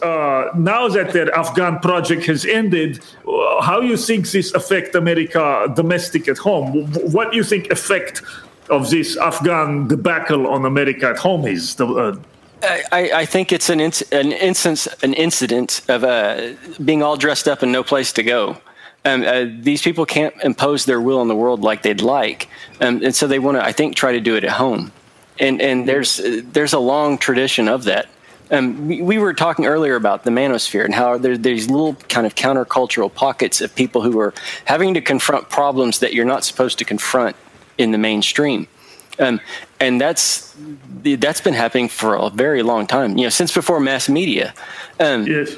Now that the Afghan project has ended, how you think this affect America domestic at home? What do you think effect of this Afghan debacle on America at home is? I think it's an incident of being all dressed up and no place to go. These people can't impose their will on the world like they'd like, and so they want to, I think, try to do it at home. And there's a long tradition of that. We were talking earlier about the manosphere and how there's these little kind of countercultural pockets of people who are having to confront problems that you're not supposed to confront in the mainstream. And that's been happening for a very long time, since before mass media. Yes.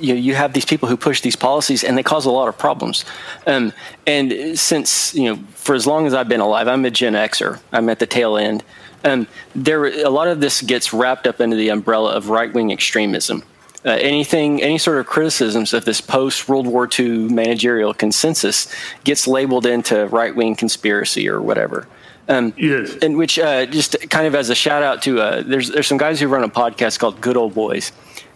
You have these people who push these policies, and they cause a lot of problems. And since for as long as I've been alive, I'm a Gen Xer. I'm at the tail end. A lot of this gets wrapped up into the umbrella of right-wing extremism. Any sort of criticisms of this post-World War II managerial consensus gets labeled into right-wing conspiracy or whatever. Yes. And which just kind of as a shout out to there's some guys who run a podcast called Good Old Boys,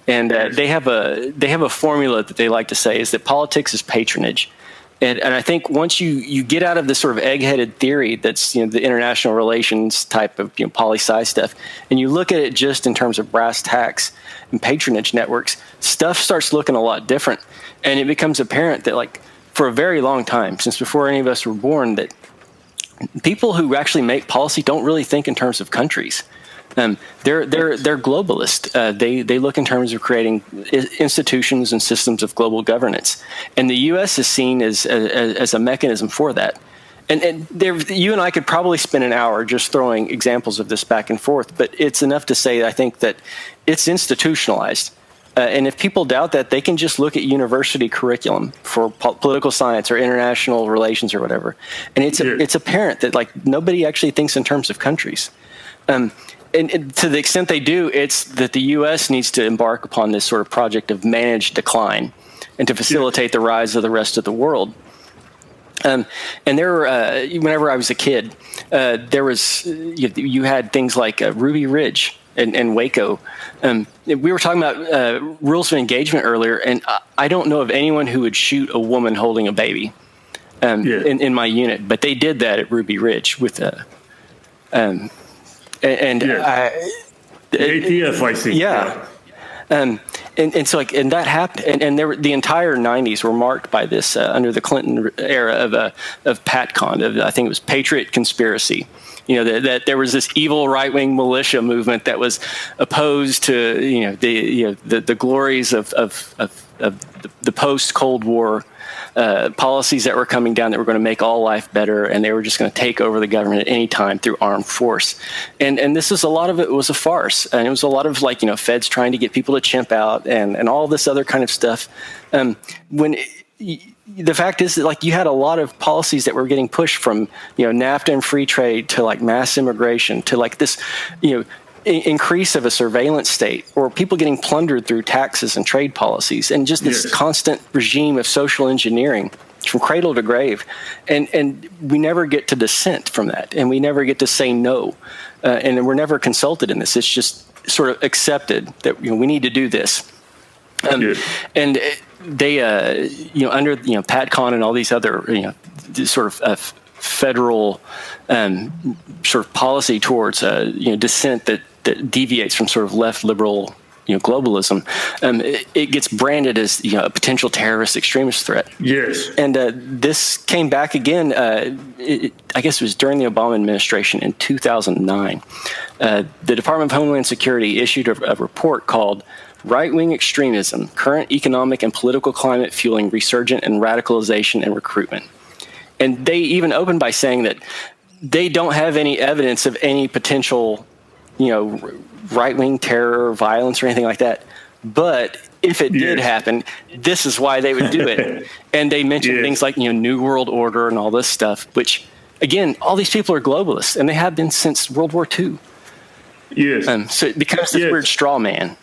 and they have a formula that they like to say is that politics is patronage. And I think once you get out of this sort of egg-headed theory that's the international relations type of poli-sci stuff, and you look at it just in terms of brass tacks and patronage networks, stuff starts looking a lot different, and it becomes apparent that for a very long time, since before any of us were born, that people who actually make policy don't really think in terms of countries. They're globalist. They look in terms of creating institutions and systems of global governance, and the U.S. is seen as a mechanism for that. And you and I could probably spend an hour just throwing examples of this back and forth, but it's enough to say I think that it's institutionalized. And if people doubt that, they can just look at university curriculum for political science or international relations or whatever, and it's apparent that nobody actually thinks in terms of countries. And to the extent they do, it's that the U.S. needs to embark upon this sort of project of managed decline and to facilitate the rise of the rest of the world. And there were, whenever I was a kid, there was you had things like Ruby Ridge and Waco. We were talking about rules of engagement earlier, and I don't know of anyone who would shoot a woman holding a baby in my unit, but they did that at Ruby Ridge with And the ATF, I think. Yeah. And so and that happened, and the entire 90s were marked by this under the Clinton era of PATCON, I think it was Patriot Conspiracy. That there was this evil right-wing militia movement that was opposed to the glories of the post-Cold War policies that were coming down that were going to make all life better, and they were just going to take over the government at any time through armed force. And this is a lot of it was a farce, and it was a lot of feds trying to get people to chimp out and all this other kind of stuff. The fact is that you had a lot of policies that were getting pushed from NAFTA and free trade to mass immigration to this increase of a surveillance state, or people getting plundered through taxes and trade policies, and just this constant regime of social engineering from cradle to grave. And we never get to dissent from that, and we never get to say no, and we're never consulted in this. It's just sort of accepted that we need to do this. And they under PATCON and all these other sort of federal sort of policy towards dissent that deviates from sort of left liberal globalism, it gets branded as a potential terrorist extremist threat. Yes. And this came back again. I guess it was during the Obama administration in 2009. The Department of Homeland Security issued a report called "Right-Wing Extremism: Current Economic and Political Climate Fueling Resurgent and Radicalization and Recruitment." And they even opened by saying that they don't have any evidence of any potential right-wing terror or violence or anything like that. But if it did happen, this is why they would do it. And they mentioned things like, New World Order and all this stuff, which, again, all these people are globalists, and they have been since World War II. Yes. So it becomes this weird straw man.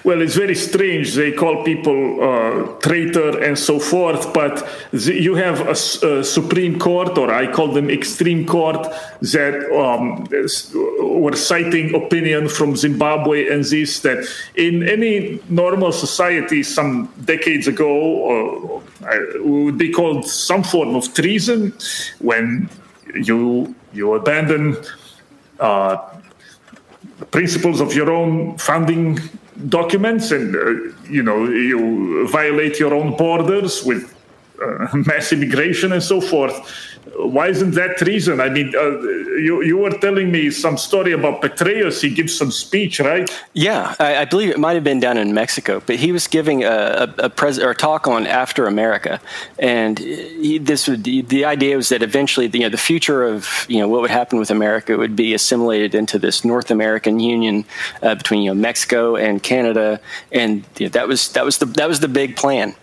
Well, it's very strange. They call people traitor and so forth, but you have a Supreme Court, or I call them Extreme Court, that were citing opinion from Zimbabwe and this, that in any normal society some decades ago would be called some form of treason when you abandon principles of your own founding documents, and you violate your own borders with mass immigration and so forth. Why isn't that treason? I mean, you were telling me some story about Petraeus. He gives some speech, right? Yeah, I believe it might have been down in Mexico, but he was giving a talk on After America, and the idea was that eventually the future of what would happen with America would be assimilated into this North American Union between Mexico and Canada, and that was the big plan.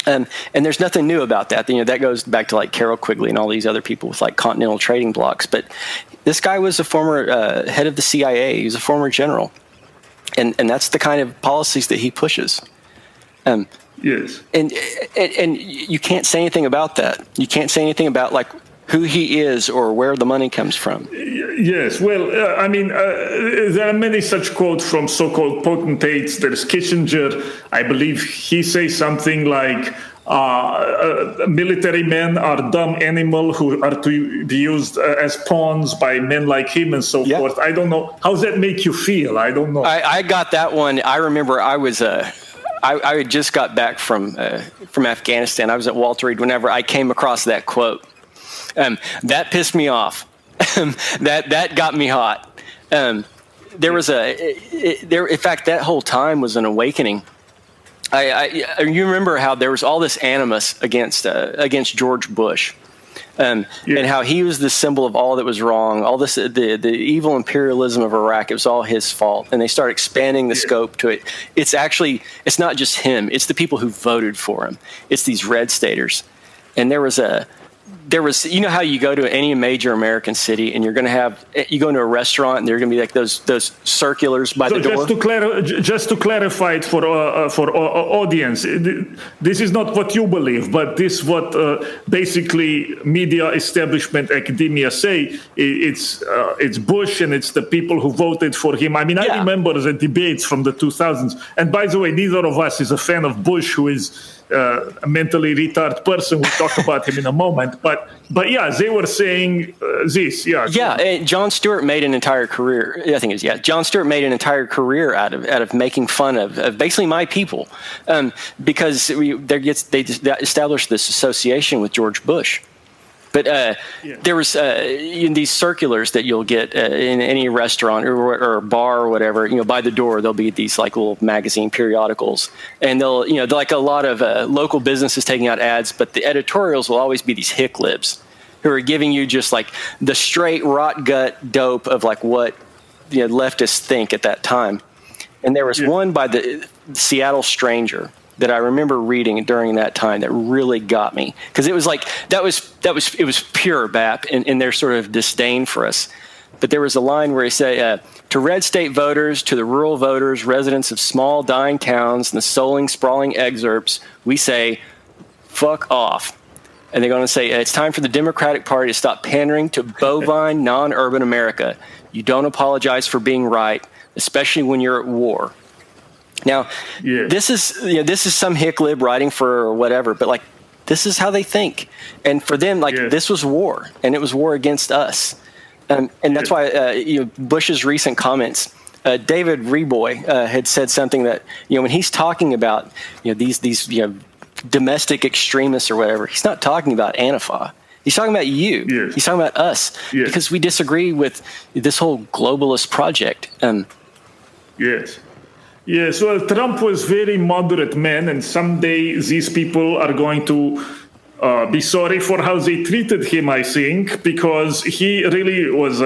And there's nothing new about that. That goes back to like Carol Quigley and all these other people with like continental trading blocks. But this guy was a former head of the CIA. He was a former general, and that's the kind of policies that he pushes. Yes. And you can't say anything about that. You can't say anything about like who he is or where the money comes from. Yes, well, I mean, there are many such quotes from so-called potentates. There's Kissinger. I believe he says something like, military men are dumb animals who are to be used as pawns by men like him and so forth. I don't know. How does that make you feel? I don't know. I got that one. I remember I was I had just got back from Afghanistan. I was at Walter Reed whenever I came across that quote. That pissed me off. That got me hot. There was in fact, that whole time was an awakening. You remember how there was all this animus against George Bush, and how he was the symbol of all that was wrong. All this, the evil imperialism of Iraq, it was all his fault. And they start expanding the scope to it. It's not just him. It's the people who voted for him. It's these red staters. And there was how you go to any major American city and you go into a restaurant and there are going to be like those circulars by the door. Just to clarify it for audience, this is not what you believe, but this is what basically media establishment, academia say. It's Bush and it's the people who voted for him. I mean, I remember the debates from the 2000s. And by the way, neither of us is a fan of Bush, who is a mentally retarded person. We'll talk about him in a moment. But yeah, they were saying this. Yeah. Jon Stewart made an entire career. I think Jon Stewart made an entire career out of making fun of basically my people, because they established this association with George Bush. But there was in these circulars that you'll get in any restaurant or bar or whatever, by the door, there'll be these like little magazine periodicals, and they'll, like a lot of local businesses taking out ads, but the editorials will always be these hick libs who are giving you just like the straight rot gut dope of like what leftists think at that time. And there was one by the Seattle Stranger that I remember reading during that time that really got me, because it was like it was pure BAP in their sort of disdain for us. But there was a line where he said, to red state voters, to the rural voters, residents of small dying towns and the souling, sprawling exurbs, we say, fuck off. And they're going to say, it's time for the Democratic Party to stop pandering to bovine, non-urban America. You don't apologize for being right, especially when you're at war. Now, this is some hick lib writing for whatever, but like this is how they think, and for them, like this was war, and it was war against us, and that's why Bush's recent comments. David Reboy had said something that when he's talking about these domestic extremists or whatever, he's not talking about Antifa. He's talking about you. Yes. He's talking about us because we disagree with this whole globalist project. Yes, well, Trump was very moderate man, and someday these people are going to be sorry for how they treated him, I think, because he really was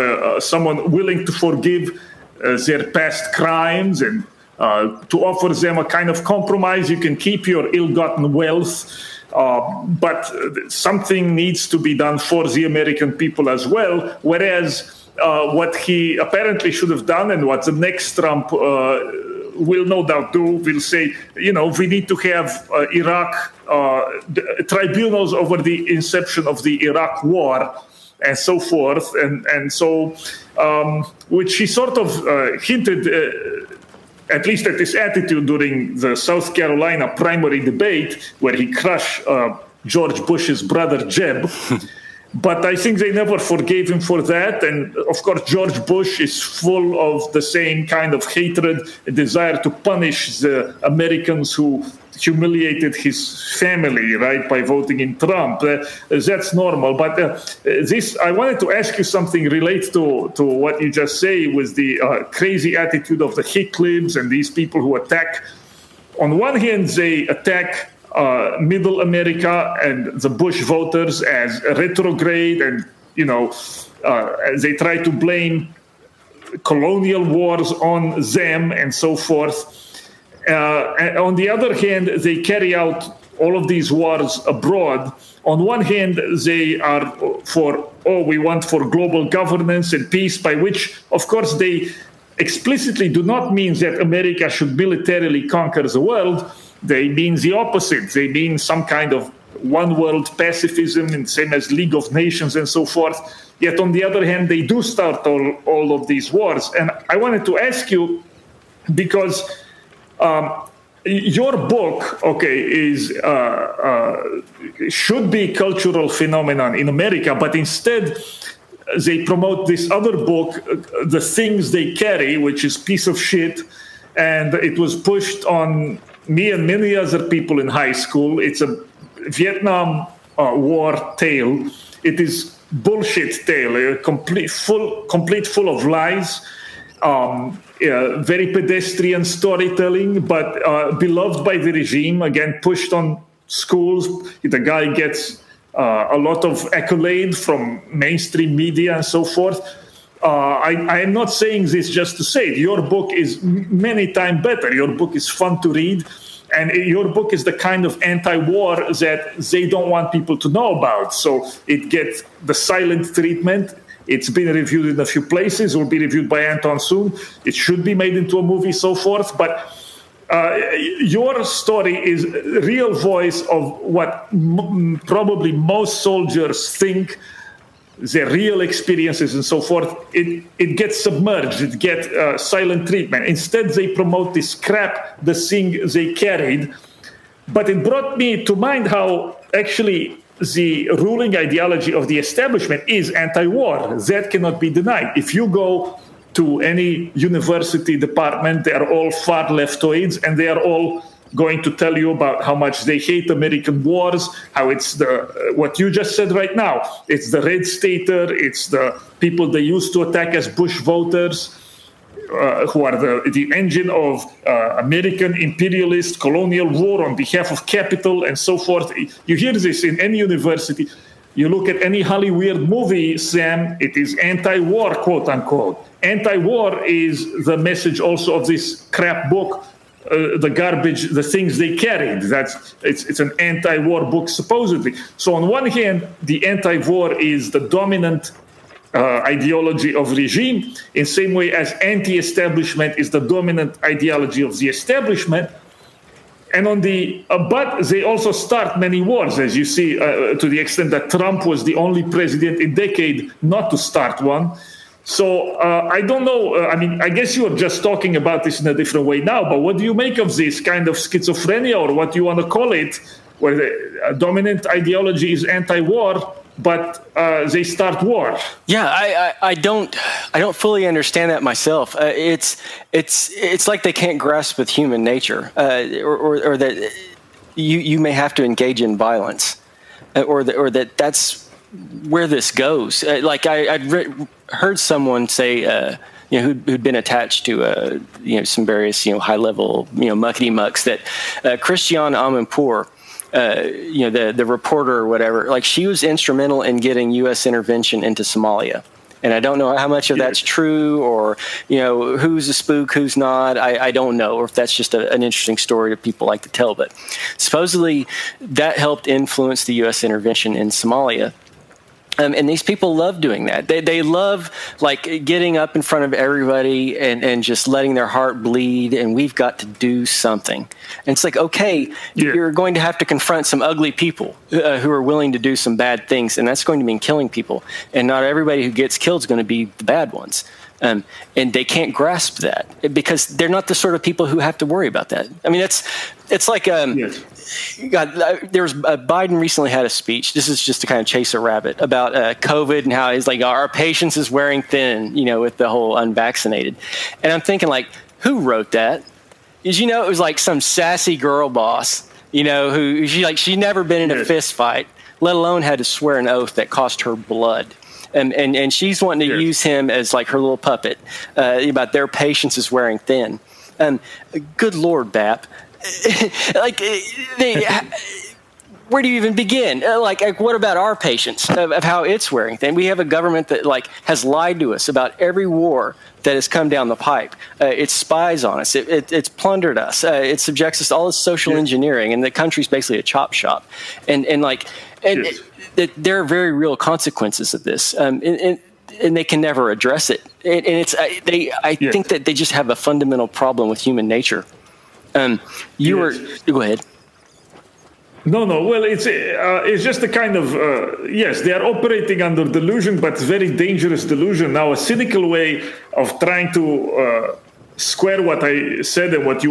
someone willing to forgive their past crimes and to offer them a kind of compromise. You can keep your ill-gotten wealth, but something needs to be done for the American people as well, whereas what he apparently should have done and what the next Trump will no doubt do, will say, we need to have Iraq tribunals over the inception of the Iraq War and so forth. And so, which he sort of hinted, at least at this attitude during the South Carolina primary debate, where he crushed George Bush's brother Jeb. But I think they never forgave him for that. And of course, George Bush is full of the same kind of hatred, a desire to punish the Americans who humiliated his family, right, by voting in Trump. That's normal. But I wanted to ask you something related to what you just say with the crazy attitude of the hate libs and these people who attack. On one hand, they attack Middle America and the Bush voters as retrograde, and they try to blame colonial wars on them and so forth. And on the other hand, they carry out all of these wars abroad. On one hand, they are we want for global governance and peace, by which, of course, they explicitly do not mean that America should militarily conquer the world. They mean the opposite. They mean some kind of one world pacifism, and same as League of Nations and so forth. Yet on the other hand, they do start all of these wars. And I wanted to ask you, because your book, should be cultural phenomenon in America, but instead they promote this other book, The Things They Carry, which is piece of shit, and it was pushed on me and many other people in high school. It's a Vietnam War tale. It is bullshit tale, complete full of lies, very pedestrian storytelling, but beloved by the regime. Again, pushed on schools. The guy gets a lot of accolade from mainstream media and so forth. I am not saying this just to say it. Your book is many times better. Your book is fun to read, and your book is the kind of anti-war that they don't want people to know about. So it gets the silent treatment. It's been reviewed in a few places. It will be reviewed by Anton soon. It should be made into a movie, so forth. But your story is a real voice of what probably most soldiers think, their real experiences and so forth. It gets submerged. It gets silent treatment. Instead, they promote this crap, the thing they carried. But it brought me to mind how actually the ruling ideology of the establishment is anti-war. That cannot be denied. If you go to any university department, they are all far leftoids, and they are all going to tell you about how much they hate American wars, how it's what you just said right now. It's the red stater, it's the people they used to attack as Bush voters, who are the engine of American imperialist colonial war on behalf of capital and so forth. You hear this in any university. You look at any Hollywood movie, Sam, it is anti-war, quote unquote. Anti-war is the message also of this crap book, the garbage, the things they carried. It's an anti-war book, supposedly. So on one hand, the anti-war is the dominant ideology of regime, in same way as anti-establishment is the dominant ideology of the establishment. And on but they also start many wars, as you see, to the extent that Trump was the only president in decade not to start one. So I don't know. I guess you are just talking about this in a different way now, but what do you make of this kind of schizophrenia, or what you want to call it, where the dominant ideology is anti-war, but they start war? Yeah, I don't fully understand that myself. It's like they can't grasp with human nature, or that you may have to engage in violence, or that's where this goes. Like I'd heard someone say, who'd been attached to some various high level muckety mucks, that Christiane Amanpour, the reporter or whatever, like she was instrumental in getting U.S. intervention into Somalia. And I don't know how much of that's true, or, who's a spook, who's not. I don't know, or if that's just an interesting story that people like to tell. But supposedly that helped influence the U.S. intervention in Somalia. And these people love doing that. They love like getting up in front of everybody and just letting their heart bleed. And we've got to do something. And it's like, okay, you're going to have to confront some ugly people who are willing to do some bad things. And that's going to mean killing people. And not everybody who gets killed is going to be the bad ones. And they can't grasp that because they're not the sort of people who have to worry about that. I mean, it's like Biden recently had a speech. This is just to kind of chase a rabbit about COVID and how he's like, our patience is wearing thin, with the whole unvaccinated. And I'm thinking, like, who wrote that? Because, it was like some sassy girl boss, who she'd never been in a fist fight, let alone had to swear an oath that cost her blood. And she's wanting to use him as like her little puppet about their patience is wearing thin. Good Lord, BAP. Where do you even begin? Like, what about our patience of how it's wearing thin? We have a government that has lied to us about every war that has come down the pipe. It spies on us. It's plundered us. It subjects us to all this social engineering, and the country's basically a chop shop. There are very real consequences of this, and they can never address it. I think that they just have a fundamental problem with human nature. Go ahead. No. Well, it's just a kind of yes, they are operating under delusion, but very dangerous delusion. Now, a cynical way of trying to square what I said and what you